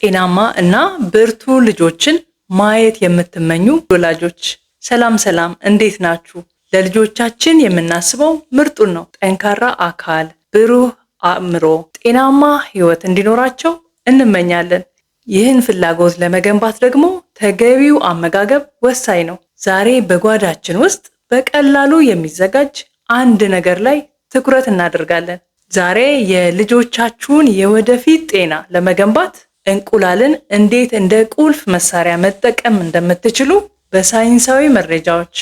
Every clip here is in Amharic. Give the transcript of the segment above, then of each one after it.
ጤናማ እና ብርቱ ልጆችን ማየት የምትመኙ ወላጆች ሰላም፣ እንዴት ናችሁ? ለልጆቻችን የምናስበው ምርጡን ነው። ጠንካራ አካል፣ ብሩህ አእምሮ፣ ጤናማ ህይወት እንዲኖራቸው እንመኛለን። ይህን ፍላጎት ለመገንባት ደግሞ ተገቢው አመጋገብ ወሳኝ ነው። ዛሬ በጓዳችን ውስጥ በቀላሉ የሚዘጋጅ አንድ ነገር ላይ ትኩረት እናደርጋለን። ዛሬ የልጆቻችሁን የወደፊት ጤና ለመገንባት እንቁላልን እንዴት እንደ ቁልፍ መሳሪያ መጠቀም እንደምትችሉ በሳይንሳዊ መረጃዎች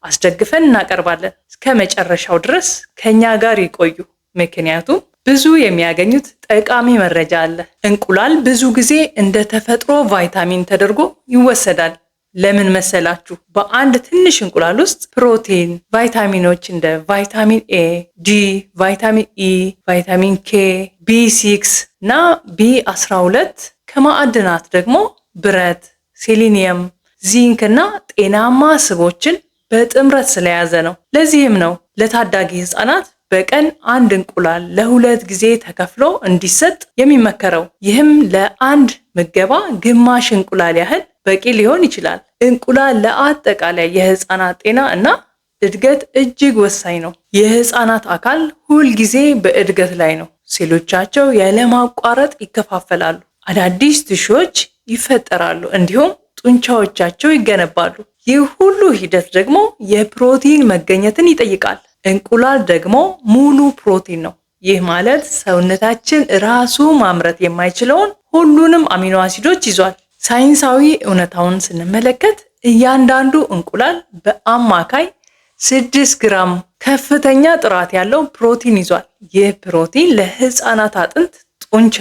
አስደግፈን እናቀርባለን። እስከ መጨረሻው ድረስ ከኛ ጋር ይቆዩ፣ ምክንያቱም ብዙ የሚያገኙት ጠቃሚ መረጃ አለ። እንቁላል ብዙ ጊዜ እንደ ተፈጥሮ ቫይታሚን ተደርጎ ይወሰዳል። ለምን መሰላችሁ? በአንድ ትንሽ እንቁላል ውስጥ ፕሮቲን፣ ቫይታሚኖች እንደ ቫይታሚን ኤ፣ ዲ፣ ቫይታሚን ኢ፣ ቫይታሚን ኬ፣ ቢ6 እና ቢ12 ከማዕድናት ደግሞ ብረት፣ ሴሊኒየም፣ ዚንክ እና ጤናማ ስቦችን በጥምረት ስለያዘ ነው። ለዚህም ነው ለታዳጊ ህፃናት በቀን አንድ እንቁላል ለ2 ጊዜ ተከፍሎ እንዲሰጥ የሚመከረው። ይህም ለአንድ ምገባ ግማሽ እንቁላል ያህል በቂ ሊሆን ይችላል። እንቁላል ለአጠቃላይ የህፃናት ጤና እና እድገት እጅግ ወሳኝ ነው። የህፃናት አካል ሁል ጊዜ በእድገት ላይ ነው። ሴሎቻቸው ያለማቋረጥ ይከፋፈላሉ፣ አዳዲስ ቲሹዎች ይፈጠራሉ፣ እንዲሁም ጡንቻዎቻቸው ይገነባሉ። ይህ ሁሉ ሂደት ደግሞ የፕሮቲን መገኘትን ይጠይቃል። እንቁላል ደግሞ ሙሉ ፕሮቲን ነው። ይህ ማለት ሰውነታችን ራሱ ማምረት የማይችለውን ሁሉንም አሚኖ አሲዶች ይዟል። ሳይንሳዊ እውነታውን ስንመለከት እያንዳንዱ እንቁላል በአማካይ 6 ግራም ከፍተኛ ጥራት ያለው ፕሮቲን ይዟል። ይህ ፕሮቲን ለህፃናት አጥንት፣ ጡንቻ፣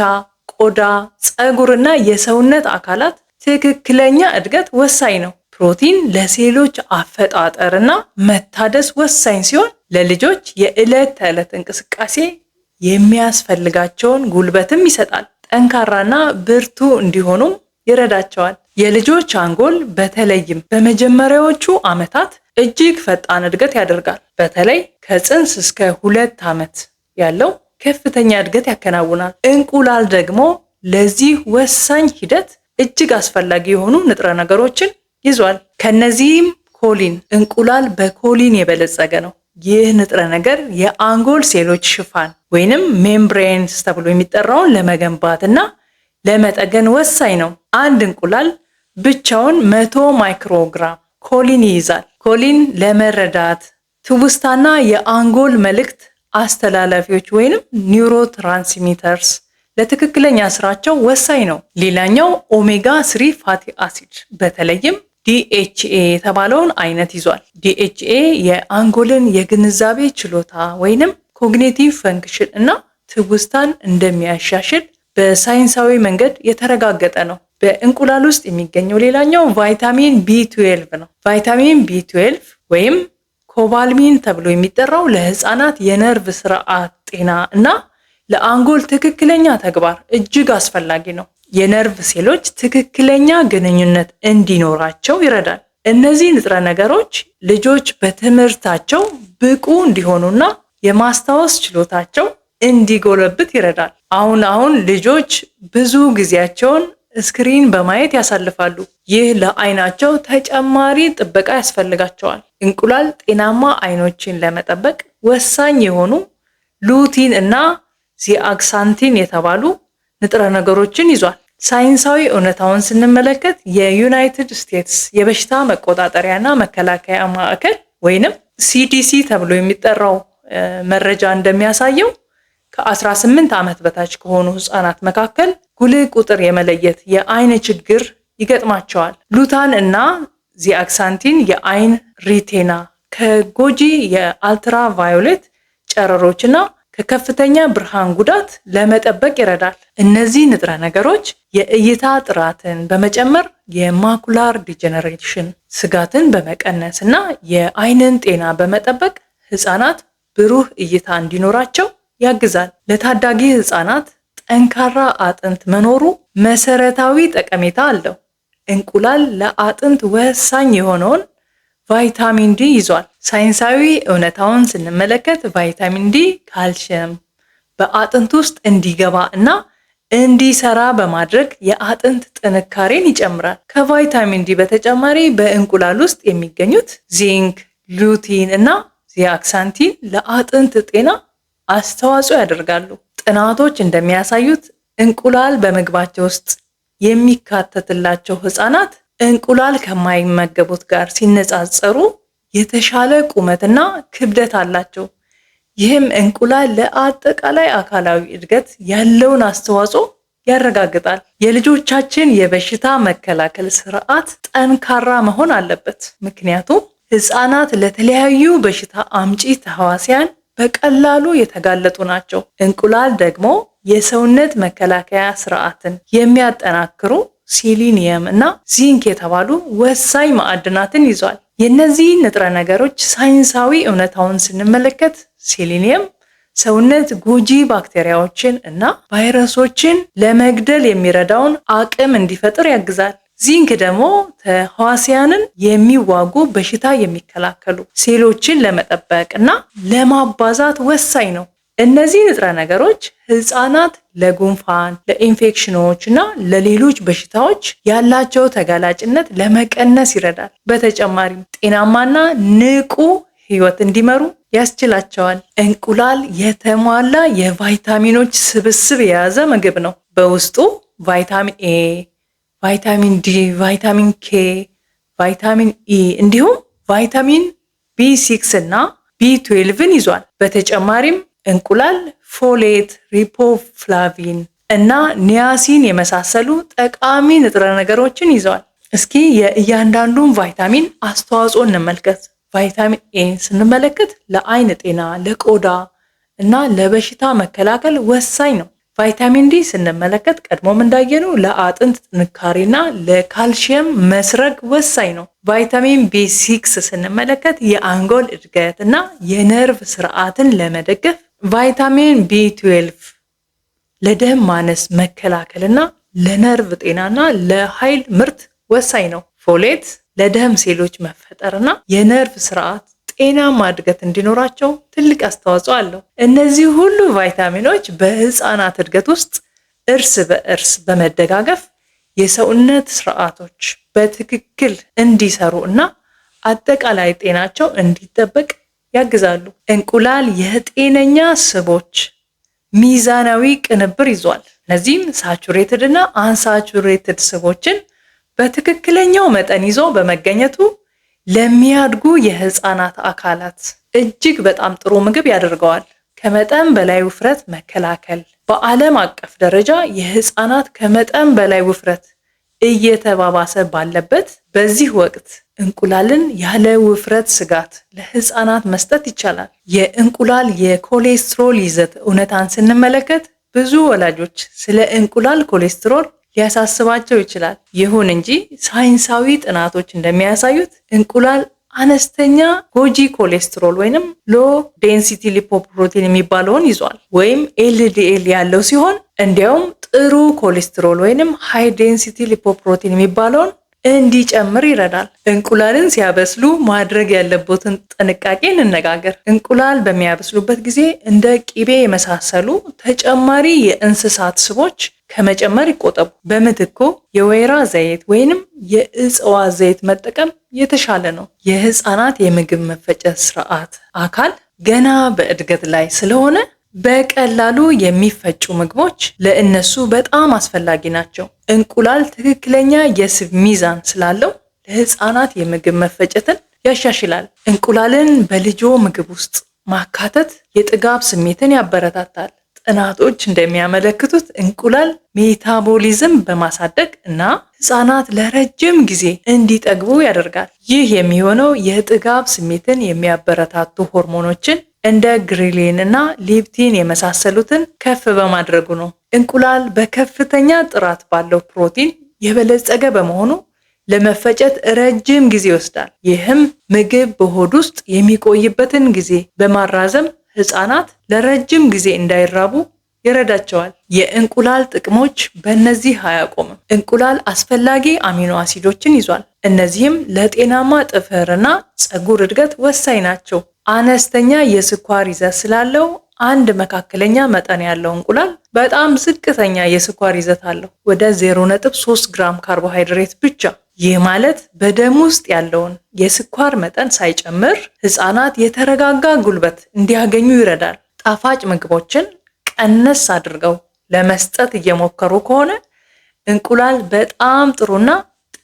ቆዳ፣ ፀጉርና የሰውነት አካላት ትክክለኛ እድገት ወሳኝ ነው። ፕሮቲን ለሴሎች አፈጣጠርና መታደስ ወሳኝ ሲሆን ለልጆች የዕለት ተዕለት እንቅስቃሴ የሚያስፈልጋቸውን ጉልበትም ይሰጣል። ጠንካራና ብርቱ እንዲሆኑም ይረዳቸዋል። የልጆች አንጎል በተለይም በመጀመሪያዎቹ ዓመታት እጅግ ፈጣን እድገት ያደርጋል። በተለይ ከጽንስ እስከ 2 ዓመት ያለው ከፍተኛ እድገት ያከናውናል። እንቁላል ደግሞ ለዚህ ወሳኝ ሂደት እጅግ አስፈላጊ የሆኑ ንጥረ ነገሮችን ይዟል። ከነዚህም ኮሊን። እንቁላል በኮሊን የበለጸገ ነው። ይህ ንጥረ ነገር የአንጎል ሴሎች ሽፋን ወይንም ሜምብሬንስ ተብሎ የሚጠራውን ለመገንባት እና ለመጠገን ወሳኝ ነው። አንድ እንቁላል ብቻውን 100 ማይክሮግራም ኮሊን ይይዛል። ኮሊን ለመረዳት፣ ትውስታና የአንጎል መልእክት አስተላላፊዎች ወይንም ኒውሮትራንስሚተርስ ለትክክለኛ ስራቸው ወሳኝ ነው። ሌላኛው ኦሜጋ 3 ፋቲ አሲድ በተለይም DHA የተባለውን አይነት ይዟል። DHA የአንጎልን የግንዛቤ ችሎታ ወይንም ኮግኒቲቭ ፈንክሽን እና ትውስታን እንደሚያሻሽል በሳይንሳዊ መንገድ የተረጋገጠ ነው። በእንቁላል ውስጥ የሚገኘው ሌላኛው ቫይታሚን B12 ነው። ቫይታሚን B12 ወይም ኮባልሚን ተብሎ የሚጠራው ለህፃናት የነርቭ ስርዓት ጤና እና ለአንጎል ትክክለኛ ተግባር እጅግ አስፈላጊ ነው። የነርቭ ሴሎች ትክክለኛ ግንኙነት እንዲኖራቸው ይረዳል። እነዚህ ንጥረ ነገሮች ልጆች በትምህርታቸው ብቁ እንዲሆኑና የማስታወስ ችሎታቸው እንዲጎለብት ይረዳል። አሁን ልጆች ብዙ ጊዜያቸውን ስክሪን በማየት ያሳልፋሉ። ይህ ለአይናቸው ተጨማሪ ጥበቃ ያስፈልጋቸዋል። እንቁላል ጤናማ አይኖችን ለመጠበቅ ወሳኝ የሆኑ ሉቲን እና ዚአክሳንቲን የተባሉ ንጥረ ነገሮችን ይዟል። ሳይንሳዊ እውነታውን ስንመለከት የዩናይትድ ስቴትስ የበሽታ መቆጣጠሪያና መከላከያ ማዕከል ወይንም CDC ተብሎ የሚጠራው መረጃ እንደሚያሳየው ከ18 ዓመት በታች ከሆኑ ህፃናት መካከል ጉልህ ቁጥር የመለየት የአይን ችግር ይገጥማቸዋል። ሉታን እና ዚአክሳንቲን የአይን ሪቴና ከጎጂ የአልትራቫዮሌት ጨረሮችና ከከፍተኛ ብርሃን ጉዳት ለመጠበቅ ይረዳል። እነዚህ ንጥረ ነገሮች የእይታ ጥራትን በመጨመር የማኩላር ዲጀነሬሽን ስጋትን በመቀነስ እና የአይንን ጤና በመጠበቅ ህፃናት ብሩህ እይታ እንዲኖራቸው ያግዛል። ለታዳጊ ህፃናት ጠንካራ አጥንት መኖሩ መሰረታዊ ጠቀሜታ አለው። እንቁላል ለአጥንት ወሳኝ የሆነውን ቫይታሚን ዲ ይዟል። ሳይንሳዊ እውነታውን ስንመለከት ቫይታሚን ዲ ካልሲየም በአጥንት ውስጥ እንዲገባ እና እንዲሰራ በማድረግ የአጥንት ጥንካሬን ይጨምራል። ከቫይታሚን ዲ በተጨማሪ በእንቁላል ውስጥ የሚገኙት ዚንክ፣ ሉቲን እና ዚያክሳንቲን ለአጥንት ጤና አስተዋጽኦ ያደርጋሉ። ጥናቶች እንደሚያሳዩት እንቁላል በምግባቸው ውስጥ የሚካተትላቸው ህፃናት እንቁላል ከማይመገቡት ጋር ሲነጻጸሩ የተሻለ ቁመትና ክብደት አላቸው። ይህም እንቁላል ለአጠቃላይ አካላዊ እድገት ያለውን አስተዋጽኦ ያረጋግጣል። የልጆቻችን የበሽታ መከላከል ስርዓት ጠንካራ መሆን አለበት። ምክንያቱም ህፃናት ለተለያዩ በሽታ አምጪ ተህዋሲያን በቀላሉ የተጋለጡ ናቸው። እንቁላል ደግሞ የሰውነት መከላከያ ስርዓትን የሚያጠናክሩ ሴሊኒየም እና ዚንክ የተባሉ ወሳኝ ማዕድናትን ይዟል። የእነዚህ ንጥረ ነገሮች ሳይንሳዊ እውነታውን ስንመለከት ሴሊኒየም ሰውነት ጎጂ ባክቴሪያዎችን እና ቫይረሶችን ለመግደል የሚረዳውን አቅም እንዲፈጥር ያግዛል። ዚንክ ደግሞ ተህዋሲያንን የሚዋጉ በሽታ የሚከላከሉ ሴሎችን ለመጠበቅ እና ለማባዛት ወሳኝ ነው። እነዚህ ንጥረ ነገሮች ህፃናት ለጉንፋን፣ ለኢንፌክሽኖች እና ለሌሎች በሽታዎች ያላቸው ተጋላጭነት ለመቀነስ ይረዳል። በተጨማሪም ጤናማና ንቁ ህይወት እንዲመሩ ያስችላቸዋል። እንቁላል የተሟላ የቫይታሚኖች ስብስብ የያዘ ምግብ ነው። በውስጡ ቫይታሚን ኤ፣ ቫይታሚን ዲ፣ ቫይታሚን ኬ፣ ቫይታሚን ኢ እንዲሁም ቫይታሚን ቢ6 እና ቢ12ን ይዟል። በተጨማሪም እንቁላል ፎሌት፣ ሪቦፍላቪን እና ኒያሲን የመሳሰሉ ጠቃሚ ንጥረ ነገሮችን ይዘዋል። እስኪ የእያንዳንዱን ቫይታሚን አስተዋጽኦ እንመልከት። ቫይታሚን ኤ ስንመለከት ለአይን ጤና፣ ለቆዳ እና ለበሽታ መከላከል ወሳኝ ነው። ቫይታሚን ዲ ስንመለከት ቀድሞም እንዳየነው ለአጥንት ጥንካሬና ለካልሲየም መስረግ ወሳኝ ነው። ቫይታሚን ቢ6 ስንመለከት የአንጎል እድገት እና የነርቭ ስርዓትን ለመደገፍ፣ ቫይታሚን ቢ12 ለደም ማነስ መከላከልና ለነርቭ ጤናና ለኃይል ምርት ወሳኝ ነው። ፎሌት ለደም ሴሎች መፈጠርና የነርቭ ስርዓት ጤናማ እድገት እንዲኖራቸው ትልቅ አስተዋጽኦ አለው። እነዚህ ሁሉ ቫይታሚኖች በህፃናት እድገት ውስጥ እርስ በእርስ በመደጋገፍ የሰውነት ስርዓቶች በትክክል እንዲሰሩ እና አጠቃላይ ጤናቸው እንዲጠበቅ ያግዛሉ። እንቁላል የጤነኛ ስቦች ሚዛናዊ ቅንብር ይዟል። እነዚህም ሳቹሬትድ እና አንሳቹሬትድ ስቦችን በትክክለኛው መጠን ይዞ በመገኘቱ ለሚያድጉ የህፃናት አካላት እጅግ በጣም ጥሩ ምግብ ያደርገዋል። ከመጠን በላይ ውፍረት መከላከል። በዓለም አቀፍ ደረጃ የህፃናት ከመጠን በላይ ውፍረት እየተባባሰ ባለበት በዚህ ወቅት እንቁላልን ያለ ውፍረት ስጋት ለህፃናት መስጠት ይቻላል። የእንቁላል የኮሌስትሮል ይዘት እውነታን ስንመለከት ብዙ ወላጆች ስለ እንቁላል ኮሌስትሮል ሊያሳስባቸው ይችላል። ይሁን እንጂ ሳይንሳዊ ጥናቶች እንደሚያሳዩት እንቁላል አነስተኛ ጎጂ ኮሌስትሮል ወይንም ሎ ዴንሲቲ ሊፖፕሮቲን የሚባለውን ይዟል ወይም ኤልዲኤል ያለው ሲሆን እንዲያውም ጥሩ ኮሌስትሮል ወይንም ሃይ ዴንሲቲ ሊፖፕሮቲን የሚባለውን እንዲጨምር ይረዳል። እንቁላልን ሲያበስሉ ማድረግ ያለቦትን ጥንቃቄ እንነጋገር። እንቁላል በሚያበስሉበት ጊዜ እንደ ቂቤ የመሳሰሉ ተጨማሪ የእንስሳት ስቦች ከመጨመር ይቆጠቡ። በምትኩ የወይራ ዘይት ወይንም የእጽዋት ዘይት መጠቀም የተሻለ ነው። የህፃናት የምግብ መፈጨት ስርዓት አካል ገና በእድገት ላይ ስለሆነ በቀላሉ የሚፈጩ ምግቦች ለእነሱ በጣም አስፈላጊ ናቸው። እንቁላል ትክክለኛ የስብ ሚዛን ስላለው ለህፃናት የምግብ መፈጨትን ያሻሽላል። እንቁላልን በልጆ ምግብ ውስጥ ማካተት የጥጋብ ስሜትን ያበረታታል። ጥናቶች እንደሚያመለክቱት እንቁላል ሜታቦሊዝም በማሳደግ እና ህፃናት ለረጅም ጊዜ እንዲጠግቡ ያደርጋል። ይህ የሚሆነው የጥጋብ ስሜትን የሚያበረታቱ ሆርሞኖችን እንደ ግሪሊን እና ሌፕቲን የመሳሰሉትን ከፍ በማድረጉ ነው። እንቁላል በከፍተኛ ጥራት ባለው ፕሮቲን የበለጸገ በመሆኑ ለመፈጨት ረጅም ጊዜ ይወስዳል። ይህም ምግብ በሆድ ውስጥ የሚቆይበትን ጊዜ በማራዘም ህፃናት ለረጅም ጊዜ እንዳይራቡ ይረዳቸዋል። የእንቁላል ጥቅሞች በእነዚህ አያቆምም። እንቁላል አስፈላጊ አሚኖ አሲዶችን ይዟል። እነዚህም ለጤናማ ጥፍርና ፀጉር እድገት ወሳኝ ናቸው። አነስተኛ የስኳር ይዘት ስላለው አንድ መካከለኛ መጠን ያለው እንቁላል በጣም ዝቅተኛ የስኳር ይዘት አለው፣ ወደ 0.3 ግራም ካርቦሃይድሬት ብቻ። ይህ ማለት በደም ውስጥ ያለውን የስኳር መጠን ሳይጨምር ህፃናት የተረጋጋ ጉልበት እንዲያገኙ ይረዳል። ጣፋጭ ምግቦችን ቀነስ አድርገው ለመስጠት እየሞከሩ ከሆነ እንቁላል በጣም ጥሩና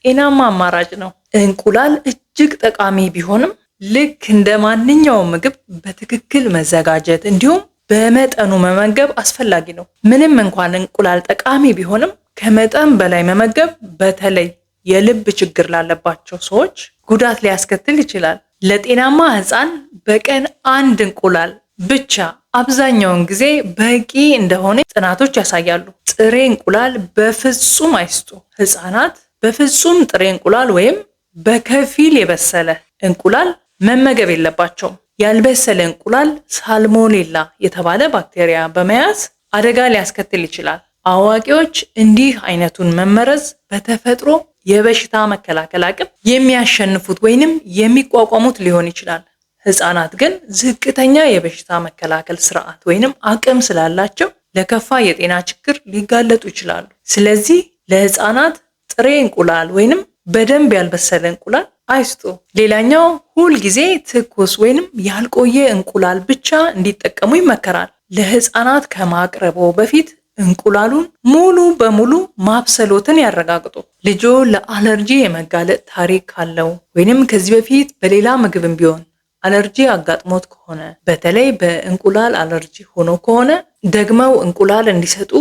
ጤናማ አማራጭ ነው። እንቁላል እጅግ ጠቃሚ ቢሆንም ልክ እንደ ማንኛውም ምግብ በትክክል መዘጋጀት እንዲሁም በመጠኑ መመገብ አስፈላጊ ነው። ምንም እንኳን እንቁላል ጠቃሚ ቢሆንም ከመጠን በላይ መመገብ በተለይ የልብ ችግር ላለባቸው ሰዎች ጉዳት ሊያስከትል ይችላል። ለጤናማ ህፃን በቀን አንድ እንቁላል ብቻ አብዛኛውን ጊዜ በቂ እንደሆነ ጥናቶች ያሳያሉ። ጥሬ እንቁላል በፍጹም አይስጡ። ህፃናት በፍጹም ጥሬ እንቁላል ወይም በከፊል የበሰለ እንቁላል መመገብ የለባቸውም። ያልበሰለ እንቁላል ሳልሞኔላ የተባለ ባክቴሪያ በመያዝ አደጋ ሊያስከትል ይችላል። አዋቂዎች እንዲህ አይነቱን መመረዝ በተፈጥሮ የበሽታ መከላከል አቅም የሚያሸንፉት ወይንም የሚቋቋሙት ሊሆን ይችላል። ህፃናት ግን ዝቅተኛ የበሽታ መከላከል ስርዓት ወይንም አቅም ስላላቸው ለከፋ የጤና ችግር ሊጋለጡ ይችላሉ። ስለዚህ ለህፃናት ጥሬ እንቁላል ወይንም በደንብ ያልበሰለ እንቁላል አይስጡ። ሌላኛው ሁል ጊዜ ትኩስ ወይንም ያልቆየ እንቁላል ብቻ እንዲጠቀሙ ይመከራል። ለህፃናት ከማቅረቦ በፊት እንቁላሉን ሙሉ በሙሉ ማብሰሎትን ያረጋግጡ። ልጆ ለአለርጂ የመጋለጥ ታሪክ ካለው ወይንም ከዚህ በፊት በሌላ ምግብም ቢሆን አለርጂ አጋጥሞት ከሆነ፣ በተለይ በእንቁላል አለርጂ ሆኖ ከሆነ ደግመው እንቁላል እንዲሰጡ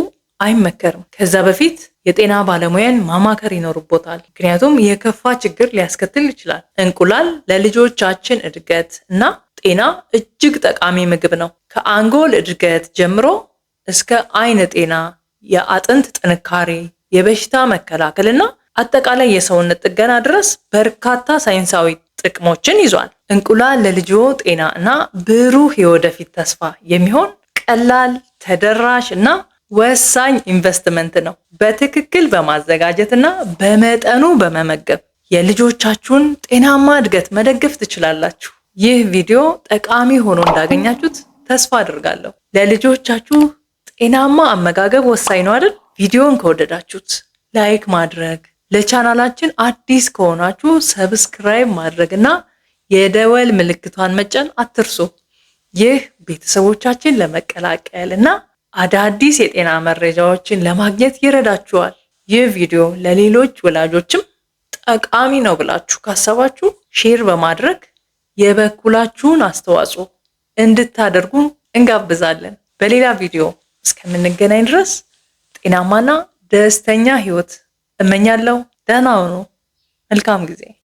አይመከርም። ከዛ በፊት የጤና ባለሙያን ማማከር ይኖርቦታል። ምክንያቱም የከፋ ችግር ሊያስከትል ይችላል። እንቁላል ለልጆቻችን እድገት እና ጤና እጅግ ጠቃሚ ምግብ ነው። ከአንጎል እድገት ጀምሮ እስከ አይን ጤና፣ የአጥንት ጥንካሬ፣ የበሽታ መከላከል እና አጠቃላይ የሰውነት ጥገና ድረስ በርካታ ሳይንሳዊ ጥቅሞችን ይዟል። እንቁላል ለልጆ ጤና እና ብሩህ የወደፊት ተስፋ የሚሆን ቀላል፣ ተደራሽ እና ወሳኝ ኢንቨስትመንት ነው። በትክክል በማዘጋጀት እና በመጠኑ በመመገብ የልጆቻችሁን ጤናማ እድገት መደገፍ ትችላላችሁ። ይህ ቪዲዮ ጠቃሚ ሆኖ እንዳገኛችሁት ተስፋ አድርጋለሁ። ለልጆቻችሁ ጤናማ አመጋገብ ወሳኝ ነው አይደል? ቪዲዮን ከወደዳችሁት ላይክ ማድረግ፣ ለቻናላችን አዲስ ከሆናችሁ ሰብስክራይብ ማድረግ እና የደወል ምልክቷን መጫን አትርሱ። ይህ ቤተሰቦቻችን ለመቀላቀል እና አዳዲስ የጤና መረጃዎችን ለማግኘት ይረዳችኋል። ይህ ቪዲዮ ለሌሎች ወላጆችም ጠቃሚ ነው ብላችሁ ካሰባችሁ ሼር በማድረግ የበኩላችሁን አስተዋጽኦ እንድታደርጉ እንጋብዛለን። በሌላ ቪዲዮ እስከምንገናኝ ድረስ ጤናማና ደስተኛ ህይወት እመኛለሁ። ደህና ሁኑ። መልካም ጊዜ